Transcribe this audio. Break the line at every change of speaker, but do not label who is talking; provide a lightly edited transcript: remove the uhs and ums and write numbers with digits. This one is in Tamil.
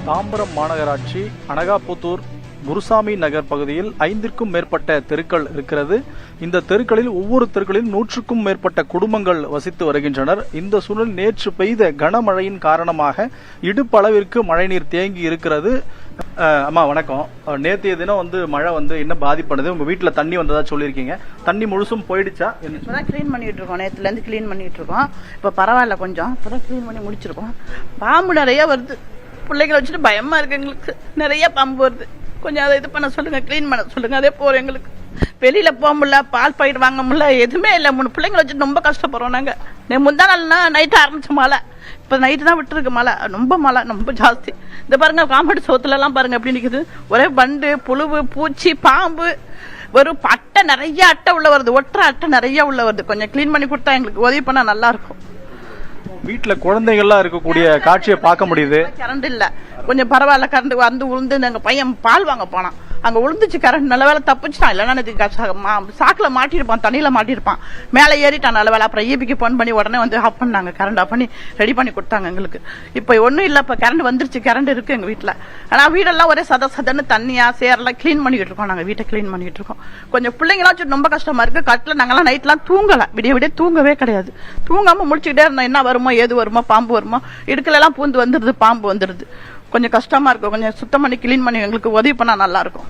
தாம்பரம் மாநகராட்சி அனகாபுத்தூர் குருசாமி நகர் பகுதியில் 5க்கும் மேற்பட்ட தெருக்கள் இருக்கிறது. இந்த தெருக்களில் ஒவ்வொரு தெருக்களிலும் 100க்கும் மேற்பட்ட குடும்பங்கள் வசித்து வருகின்றனர். இந்த சூழல் நேற்று பெய்த கனமழையின் காரணமாக இடுப்பளவிற்கு மழைநீர் தேங்கி இருக்கிறது. அம்மா வணக்கம். நேற்றைய தினம் மழை என்ன பாதிப்படுது? உங்க வீட்டுல தண்ணி வந்ததா சொல்லியிருக்கீங்க. தண்ணி முழுசும் போயிடுச்சா?
கிளீன் பண்ணிட்டு இருக்கோம். நேற்றுல இருந்து கிளீன் பண்ணிட்டு இருக்கோம். இப்ப பரவாயில்ல, கொஞ்சம் இப்பதான் கிளீன் பண்ணி முடிச்சிருக்கோம். பாம்பு நிறைய வருது. பிள்ளைகளை வச்சுட்டு பயமா இருக்கு எங்களுக்கு. நிறைய பாம்பு வருது. கொஞ்சம் அதை இது பண்ண சொல்லுங்க, கிளீன் பண்ண சொல்லுங்க. அதே போற எங்களுக்கு வெளியில போக முடியல, பால் பாக்கெட் வாங்க முடியல, எதுவுமே இல்லை. 3 பிள்ளைங்களை வச்சுட்டு ரொம்ப கஷ்டப்படுறோம் நாங்க. முந்தா நாள்னா நைட்டு ஆரம்பிச்ச மழை, இப்ப நைட்டு தான் விட்டுருக்கு மழை. மழை ரொம்ப ஜாஸ்தி. இந்த பாருங்க, காம்பவுண்ட் சோத்துல எல்லாம் பாருங்க எப்படி நிக்குது. ஒரே வண்டு, புழுவு, பூச்சி, பாம்பு. வெறும் அட்டை நிறைய அட்டை உள்ள வருது. ஒற்றை அட்டை நிறைய உள்ள வருது. கொஞ்சம் கிளீன் பண்ணி கொடுத்தா எங்களுக்கு உதவி பண்ணா நல்லா இருக்கும்.
வீட்டுல குழந்தைகள்லாம் இருக்கக்கூடிய காட்சியை பார்க்க முடியுது.
கரண்ட் இல்ல, கொஞ்சம் பரவாயில்ல. கரண்ட் வந்து உளுந்து எங்க பையன் பால் வாங்க போனான், அங்க உளுந்துச்சு கரண்ட். நல்ல வேலை தப்பிச்சுட்டான், இல்லைன்னா சாக்குல மாட்டிருப்பான், தண்ணியில மாட்டிருப்பான். மேல ஏறிட்டான் நல்ல வேலை. அப்புறம் ஈபிக்கு போன் பண்ணி உடனே ஆஃப் பண்ணாங்க, கரண்ட் ஆஃப் பண்ணி ரெடி பண்ணி கொடுத்தாங்க எங்களுக்கு. இப்ப ஒன்னும் இல்ல, இப்ப கரண்ட் வந்துருச்சு. கரண்ட் இருக்கு எங்க வீட்டுல. ஆனா வீடெல்லாம் ஒரே சதன்னு தண்ணியா சேரெல்லாம் கிளீன் பண்ணிட்டு இருக்கோம். நாங்க வீட்டை கிளீன் பண்ணிட்டு இருக்கோம். கொஞ்சம் பிள்ளைங்களாம் ரொம்ப கஷ்டமா இருக்கு. கட்டில நாங்கெல்லாம் நைட்லாம் தூங்கல, விடிய தூங்கவே கிடையாது. தூங்காம முடிச்சுக்கிட்டே இருந்தோம். என்ன வருமோ, ஏது வருமோ, பாம்பு வருமோ, இடுக்கல எல்லாம் பூந்து வந்துருது, பாம்பு வந்துருது. கொஞ்சம் கஷ்டமா இருக்கும். கொஞ்சம் சுத்தம் பண்ணி கிளீன் பண்ணி எங்களுக்கு உதவி பண்ணா நல்லா இருக்கும்.